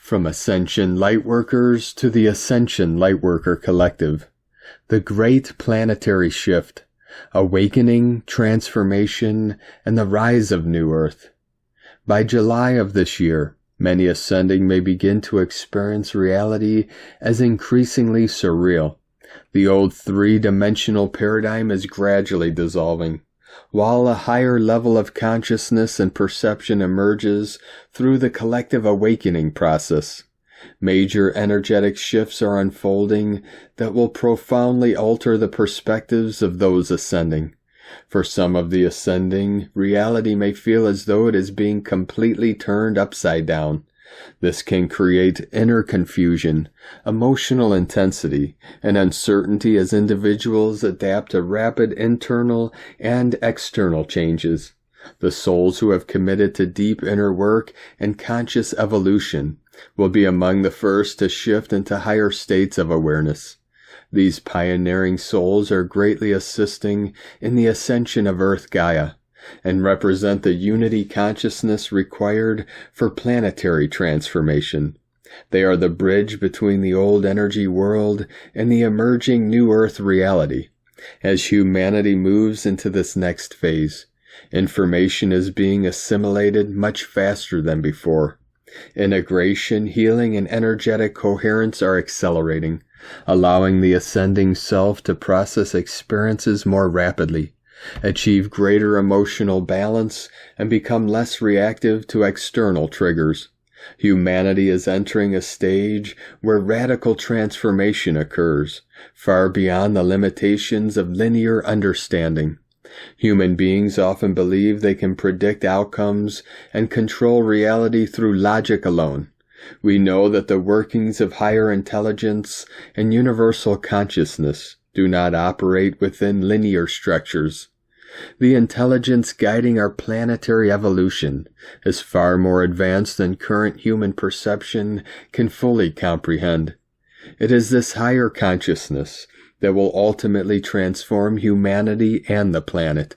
From Ascension Lightworkers to the Ascension Lightworker Collective, the Great Planetary Shift, Awakening, Transformation, and the Rise of New Earth. By July of this year, many ascending may begin to experience reality as increasingly surreal. The old three-dimensional paradigm is gradually dissolving, while a higher level of consciousness and perception emerges through the collective awakening process. Major energetic shifts are unfolding that will profoundly alter the perspectives of those ascending. For some of the ascending, reality may feel as though it is being completely turned upside down. This can create inner confusion, emotional intensity, and uncertainty as individuals adapt to rapid internal and external changes. The souls who have committed to deep inner work and conscious evolution will be among the first to shift into higher states of awareness. These pioneering souls are greatly assisting in the ascension of Earth Gaia, and represent the unity consciousness required for planetary transformation. They are the bridge between the old energy world and the emerging new Earth reality. As humanity moves into this next phase, information is being assimilated much faster than before. Integration, healing, and energetic coherence are accelerating, allowing the ascending self to process experiences more rapidly, achieve greater emotional balance, and become less reactive to external triggers. Humanity is entering a stage where radical transformation occurs, far beyond the limitations of linear understanding. Human beings often believe they can predict outcomes and control reality through logic alone. We know that the workings of higher intelligence and universal consciousness do not operate within linear structures. The intelligence guiding our planetary evolution is far more advanced than current human perception can fully comprehend. It is this higher consciousness that will ultimately transform humanity and the planet.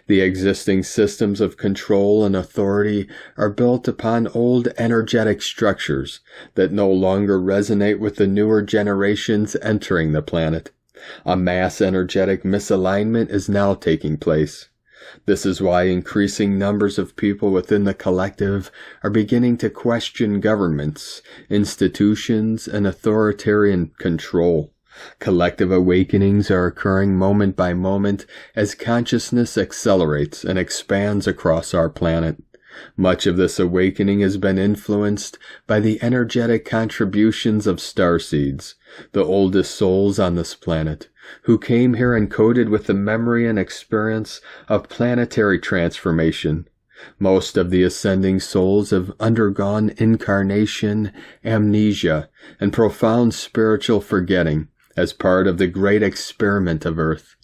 The existing systems of control and authority are built upon old energetic structures that no longer resonate with the newer generations entering the planet. A mass energetic misalignment is now taking place. This is why increasing numbers of people within the collective are beginning to question governments, institutions, and authoritarian control. Collective awakenings are occurring moment by moment as consciousness accelerates and expands across our planet. Much of this awakening has been influenced by the energetic contributions of Starseeds, the oldest souls on this planet, who came here encoded with the memory and experience of planetary transformation. Most of the ascending souls have undergone incarnation, amnesia, and profound spiritual forgetting as part of the great experiment of Earth.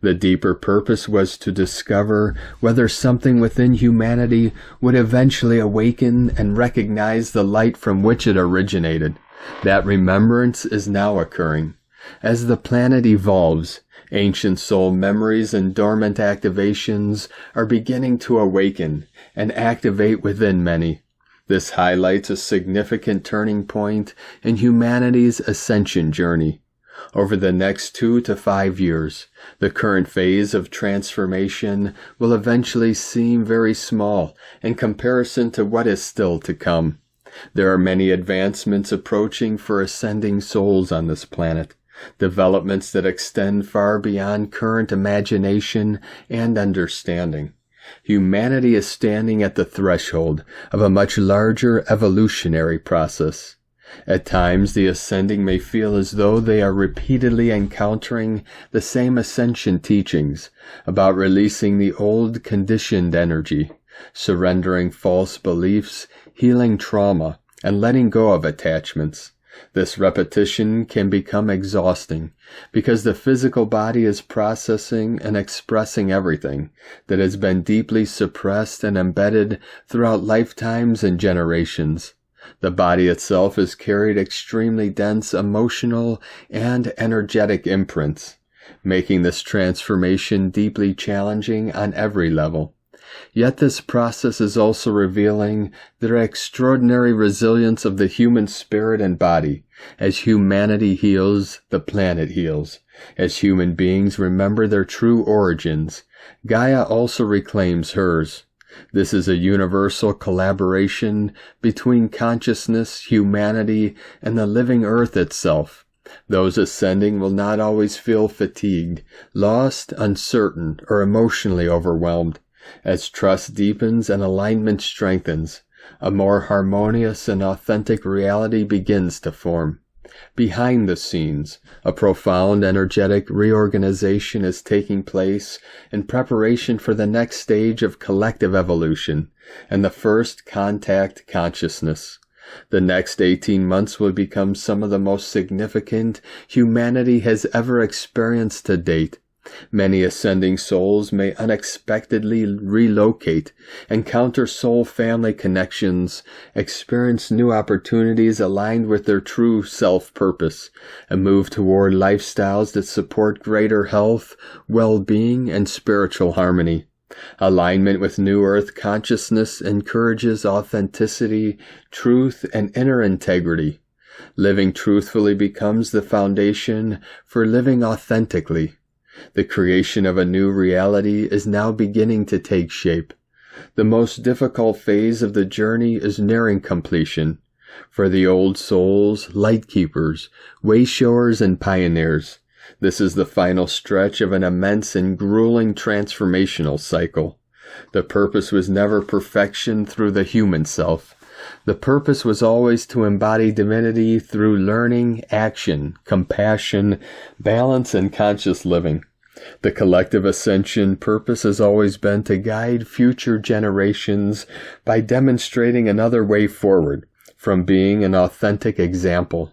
The deeper purpose was to discover whether something within humanity would eventually awaken and recognize the light from which it originated. That remembrance is now occurring. As the planet evolves, ancient soul memories and dormant activations are beginning to awaken and activate within many. This highlights a significant turning point in humanity's ascension journey. Over the next 2 to 5 years, the current phase of transformation will eventually seem very small in comparison to what is still to come. There are many advancements approaching for ascending souls on this planet, developments that extend far beyond current imagination and understanding. Humanity is standing at the threshold of a much larger evolutionary process. At times, the ascending may feel as though they are repeatedly encountering the same ascension teachings about releasing the old conditioned energy, surrendering false beliefs, healing trauma, and letting go of attachments. This repetition can become exhausting because the physical body is processing and expressing everything that has been deeply suppressed and embedded throughout lifetimes and generations. The body itself has carried extremely dense emotional and energetic imprints, making this transformation deeply challenging on every level. Yet this process is also revealing the extraordinary resilience of the human spirit and body. As humanity heals, the planet heals. As human beings remember their true origins, Gaia also reclaims hers. This is a universal collaboration between consciousness, humanity, and the living earth itself. Those ascending will not always feel fatigued, lost, uncertain, or emotionally overwhelmed. As trust deepens and alignment strengthens, a more harmonious and authentic reality begins to form. Behind the scenes, a profound energetic reorganization is taking place in preparation for the next stage of collective evolution and the first contact consciousness. The next 18 months will become some of the most significant humanity has ever experienced to date. Many ascending souls may unexpectedly relocate, encounter soul family connections, experience new opportunities aligned with their true self-purpose, and move toward lifestyles that support greater health, well-being, and spiritual harmony. Alignment with New Earth consciousness encourages authenticity, truth, and inner integrity. Living truthfully becomes the foundation for living authentically. The creation of a new reality is now beginning to take shape. The most difficult phase of the journey is nearing completion. For the old souls, light keepers, wayshowers, and pioneers, this is the final stretch of an immense and grueling transformational cycle. The purpose was never perfection through the human self. The purpose was always to embody divinity through learning, action, compassion, balance, and conscious living. The collective ascension purpose has always been to guide future generations by demonstrating another way forward from being an authentic example.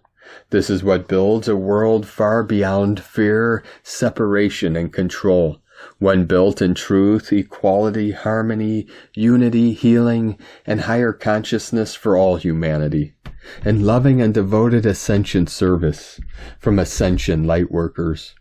This is what builds a world far beyond fear, separation, and control. One built in truth, equality, harmony, unity, healing, and higher consciousness for all humanity. In loving and devoted ascension service from Ascension Lightworkers.